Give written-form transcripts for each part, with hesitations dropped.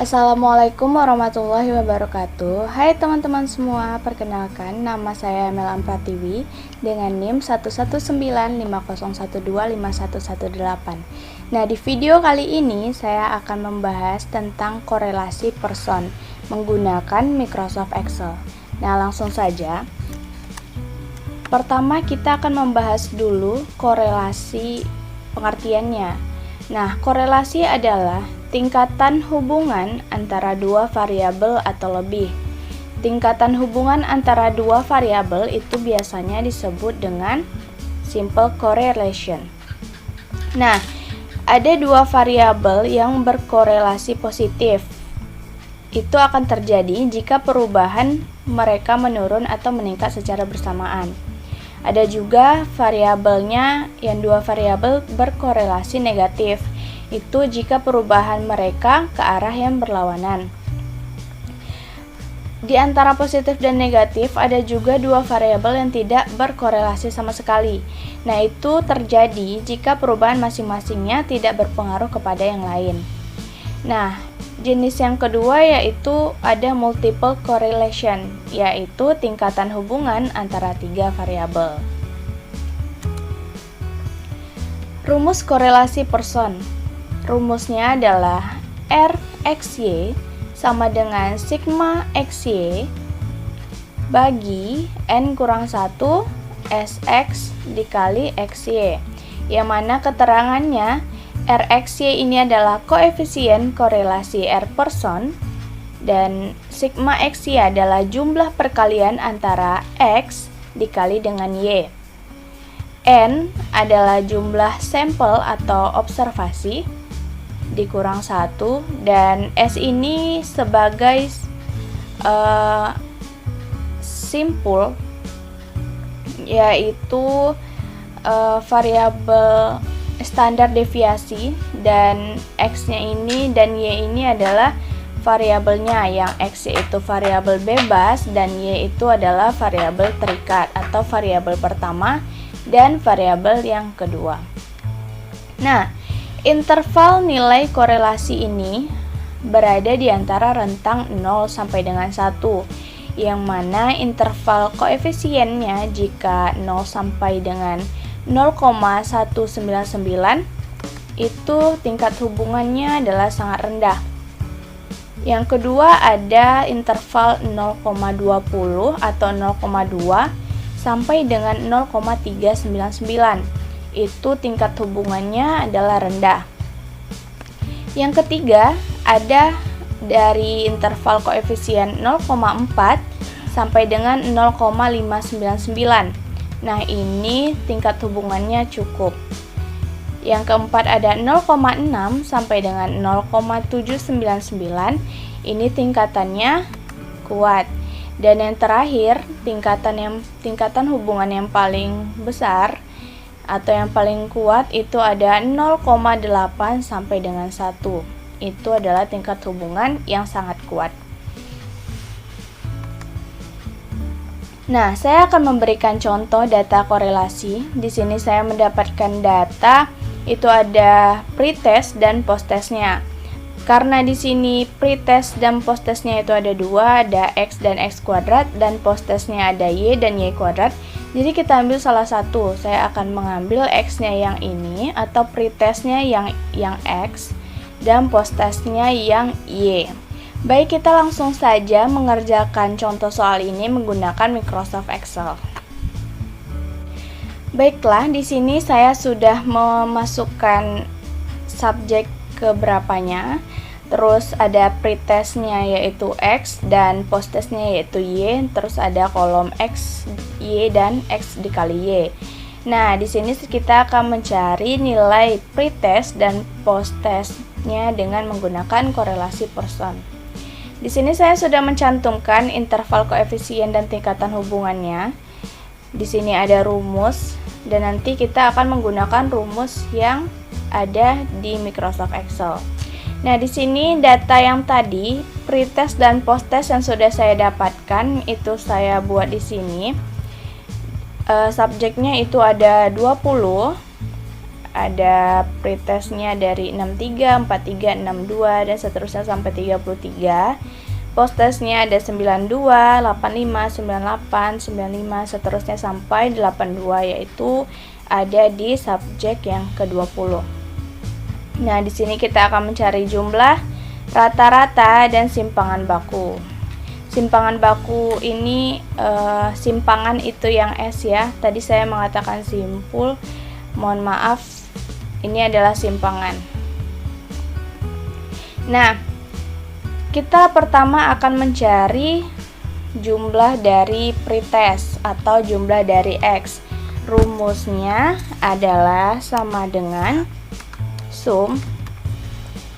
Assalamualaikum warahmatullahi wabarakatuh. Hai teman-teman semua, perkenalkan nama saya Melam Pratiwi dengan NIM 11950125118. Nah, di video kali ini saya akan membahas tentang korelasi person menggunakan Microsoft Excel. Nah, langsung saja. Pertama kita akan membahas dulu korelasi pengertiannya. Nah, korelasi adalah tingkatan hubungan antara dua variabel atau lebih. Tingkatan hubungan antara dua variabel itu biasanya disebut dengan simple correlation. Nah, ada dua variabel yang berkorelasi positif. Itu akan terjadi jika perubahan mereka menurun atau meningkat secara bersamaan. Ada juga variabelnya yang dua variabel berkorelasi negatif. Itu jika perubahan mereka ke arah yang berlawanan. Di antara positif dan negatif ada juga dua variabel yang tidak berkorelasi sama sekali. Nah, itu terjadi jika perubahan masing-masingnya tidak berpengaruh kepada yang lain. Nah, jenis yang kedua yaitu ada multiple correlation, yaitu tingkatan hubungan antara tiga variabel. Rumus korelasi person. Rumusnya adalah RXY sama dengan sigma XY bagi N kurang 1 SX dikali XY, yang mana keterangannya RXY ini adalah koefisien korelasi R person dan sigma XY adalah jumlah perkalian antara X dikali dengan Y. N adalah jumlah sampel atau observasi dikurang 1, dan S ini sebagai simpul, yaitu variabel standar deviasi, dan X-nya ini dan Y ini adalah variabelnya, yang X yaitu variabel bebas dan Y itu adalah variabel terikat atau variabel pertama dan variabel yang kedua. Nah, interval nilai korelasi ini berada di antara rentang 0 sampai dengan 1, yang mana interval koefisiennya jika 0 sampai dengan 0,199 itu tingkat hubungannya adalah sangat rendah. Yang kedua ada interval 0,20 atau 0,2 sampai dengan 0,399. Itu tingkat hubungannya adalah rendah. Yang ketiga ada dari interval koefisien 0,4 sampai dengan 0,599. Nah, ini tingkat hubungannya cukup. Yang keempat ada 0,6 sampai dengan 0,799. Ini tingkatannya kuat. Dan yang terakhir, tingkatan hubungan yang paling besar atau yang paling kuat itu ada 0,8 sampai dengan 1. Itu adalah tingkat hubungan yang sangat kuat. Nah, saya akan memberikan contoh data korelasi. Di sini saya mendapatkan data itu ada pretest dan posttestnya. Karena di sini pretest dan posttestnya itu ada dua, ada X dan X kuadrat, dan posttestnya ada Y dan Y kuadrat. Jadi kita ambil salah satu. Saya akan mengambil X-nya yang ini atau pretestnya yang X dan posttestnya yang Y. Baik, kita langsung saja mengerjakan contoh soal ini menggunakan Microsoft Excel. Baiklah, di sini saya sudah memasukkan subjek keberapanya. Terus ada pretestnya yaitu X dan posttestnya yaitu Y. Terus ada kolom X, Y dan X dikali Y. Nah, di sini kita akan mencari nilai pretest dan posttestnya dengan menggunakan korelasi person. Di sini saya sudah mencantumkan interval koefisien dan tingkatan hubungannya. Di sini ada rumus dan nanti kita akan menggunakan rumus yang ada di Microsoft Excel. Nah, di sini data yang tadi, pretest dan posttest yang sudah saya dapatkan itu saya buat di sini. Subjeknya itu ada 20, ada pretestnya dari 63, 43, 62 dan seterusnya sampai 33. Posttestnya ada 92, 85, 98, 95 seterusnya sampai 82, yaitu ada di subjek yang ke-20. Nah, di sini kita akan mencari jumlah, rata-rata, dan simpangan baku. Simpangan baku ini simpangan itu yang S ya. Tadi saya mengatakan simpul. Mohon maaf, ini adalah simpangan. Nah, kita pertama akan mencari jumlah dari pretest atau jumlah dari X. Rumusnya adalah sama dengan sum.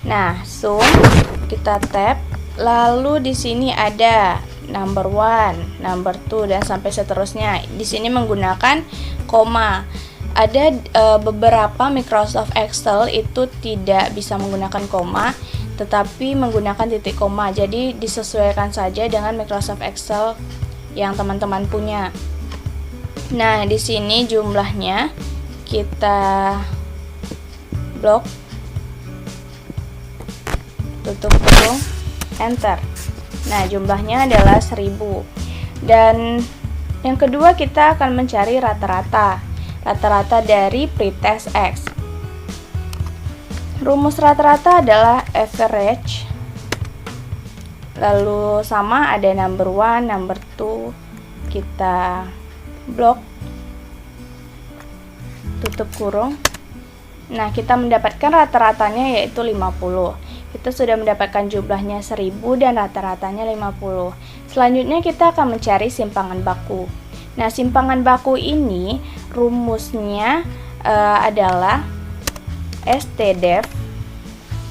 Nah, sum kita tab. Lalu di sini ada number 1, number 2 dan sampai seterusnya. Di sini menggunakan koma. Ada beberapa Microsoft Excel itu tidak bisa menggunakan koma, tetapi menggunakan titik koma. Jadi disesuaikan saja dengan Microsoft Excel yang teman-teman punya. Nah, di sini jumlahnya kita blok, tutup kurung, enter. Nah, jumlahnya adalah 1000. Dan yang kedua kita akan mencari rata-rata. Rata-rata dari pretest X. Rumus rata-rata adalah average. Lalu sama ada number 1, number 2. Kita blok, tutup kurung. Nah, kita mendapatkan rata-ratanya yaitu 50. Kita sudah mendapatkan jumlahnya 1000 dan rata-ratanya 50. Selanjutnya kita akan mencari simpangan baku. Nah, simpangan baku ini rumusnya adalah stdef.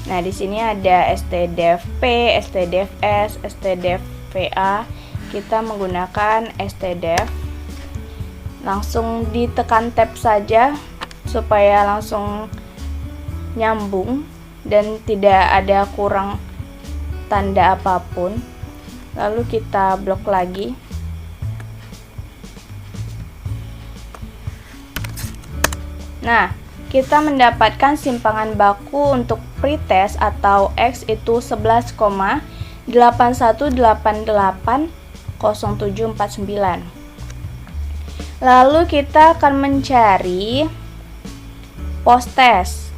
Nah, di sini ada stdef P, stdef S, stdef VA. Kita menggunakan stdef. Langsung ditekan tab saja supaya langsung nyambung dan tidak ada kurang tanda apapun. Lalu kita blok lagi. Nah, kita mendapatkan simpangan baku untuk pretest atau X itu 11,81880749. Lalu kita akan mencari posttest,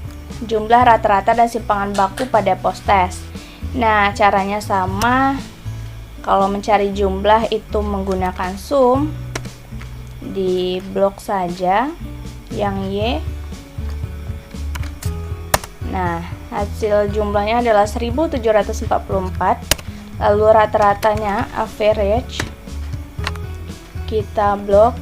jumlah rata-rata dan simpangan baku pada posttest. Nah, caranya sama. Kalau mencari jumlah itu menggunakan sum, di blok saja yang Y. Nah, hasil jumlahnya adalah 1744. Lalu rata-ratanya average, kita blok.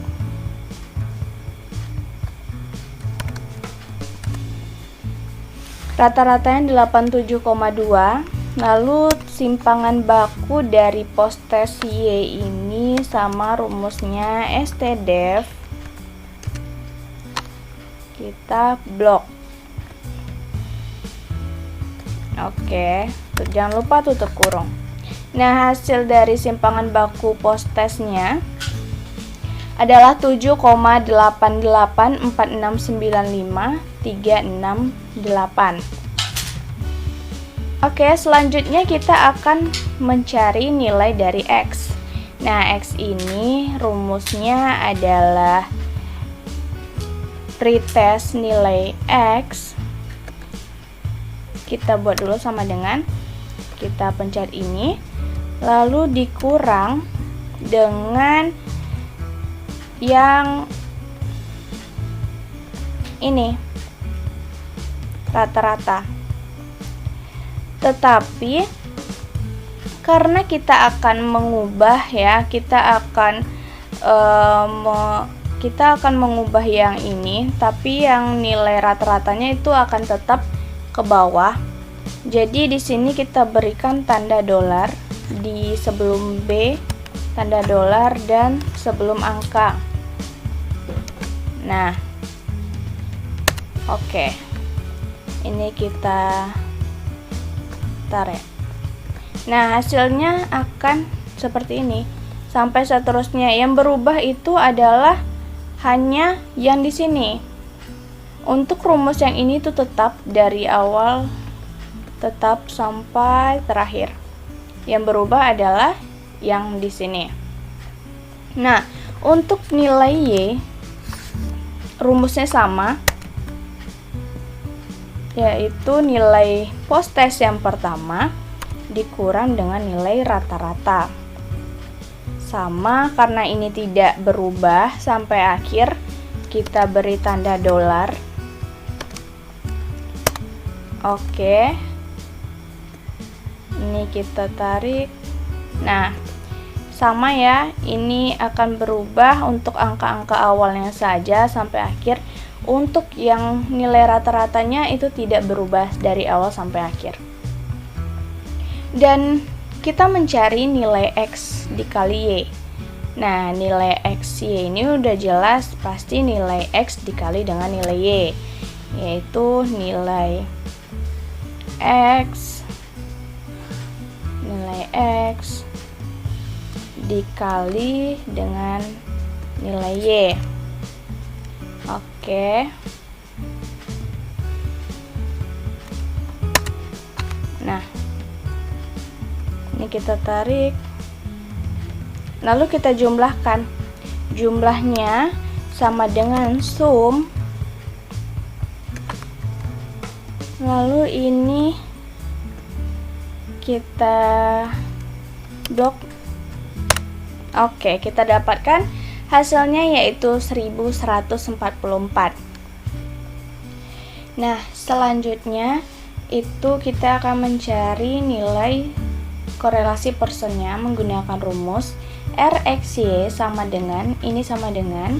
Rata-ratanya 87,2. Lalu simpangan baku dari posttest Y ini sama rumusnya stdef. Kita blok. Oke, jangan lupa tutup kurung. Nah, hasil dari simpangan baku posttestnya adalah 7,884695,368. Oke, selanjutnya kita akan mencari nilai dari X. Nah, X ini rumusnya adalah pretest nilai X. Kita buat dulu sama dengan, kita pencet ini, lalu dikurang dengan yang ini, rata-rata. Tetapi karena kita akan mengubah ya, kita akan mengubah yang ini, tapi yang nilai rata-ratanya itu akan tetap ke bawah. Jadi di sini kita berikan tanda dolar di sebelum B, tanda dolar, dan sebelum angka. Nah, oke. Ini kita tarik. Nah, hasilnya akan seperti ini sampai seterusnya. Yang berubah itu adalah hanya yang di sini. Untuk rumus yang ini tuh tetap dari awal tetap sampai terakhir. Yang berubah adalah yang di sini. Nah, untuk nilai Y rumusnya sama, yaitu nilai post-test yang pertama dikurang dengan nilai rata-rata. Sama, karena ini tidak berubah sampai akhir, kita beri tanda dolar. Oke. Ini kita tarik. Nah, sama ya, ini akan berubah untuk angka-angka awalnya saja sampai akhir. Untuk yang nilai rata-ratanya itu tidak berubah dari awal sampai akhir. Dan kita mencari nilai X dikali Y. Nah, nilai X Y ini udah jelas pasti nilai X dikali dengan nilai Y, yaitu nilai X dikali dengan nilai Y. Oke. Nah, ini kita tarik. Lalu kita jumlahkan. Jumlahnya sama dengan sum. Lalu ini kita blok. Oke, kita dapatkan hasilnya yaitu 1144. Nah, selanjutnya itu kita akan mencari nilai korelasi personnya menggunakan rumus RXY sama dengan, ini sama dengan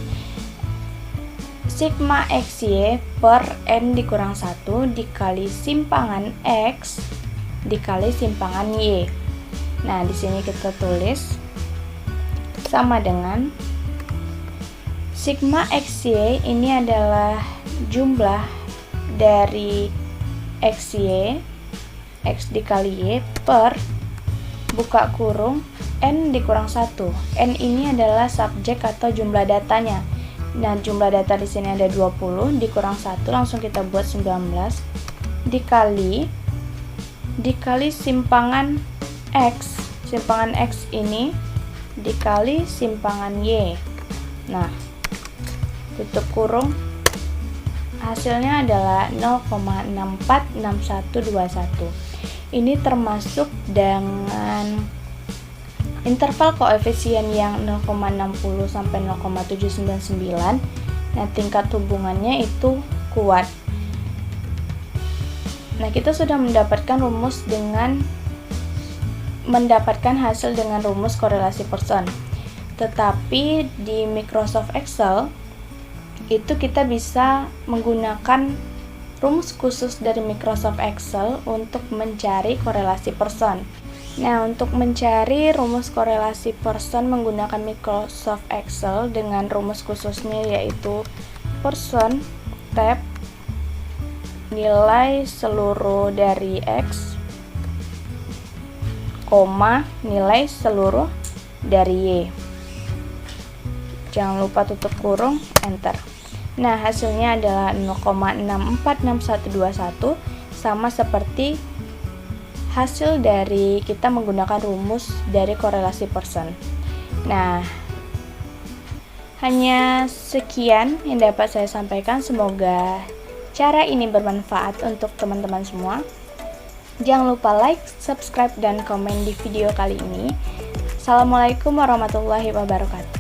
sigma XY per N dikurang 1 dikali simpangan X dikali simpangan Y. Nah, di sini kita tulis sama dengan sigma XY ini adalah jumlah dari XY, X dikali Y per buka kurung N dikurang 1. N ini adalah subjek atau jumlah datanya. Nah, jumlah data di sini ada 20 dikurang 1, langsung kita buat 19 dikali simpangan X. Simpangan X ini dikali simpangan Y. Nah, tutup kurung, hasilnya adalah 0,646121. Ini termasuk dengan interval koefisien yang 0,60 sampai 0,799. Nah, tingkat hubungannya itu kuat. Nah, kita sudah mendapatkan hasil dengan rumus korelasi person. Tetapi di Microsoft Excel itu kita bisa menggunakan rumus khusus dari Microsoft Excel untuk mencari korelasi person. Nah, untuk mencari rumus korelasi person menggunakan Microsoft Excel dengan rumus khususnya yaitu person tab nilai seluruh dari X, nilai seluruh dari Y. Jangan lupa tutup kurung, enter. Nah, hasilnya adalah 0,646121 sama seperti hasil dari kita menggunakan rumus dari korelasi person. Nah, hanya sekian yang dapat saya sampaikan. Semoga cara ini bermanfaat untuk teman-teman semua. Jangan lupa like, subscribe, dan komen di video kali ini. Assalamualaikum warahmatullahi wabarakatuh.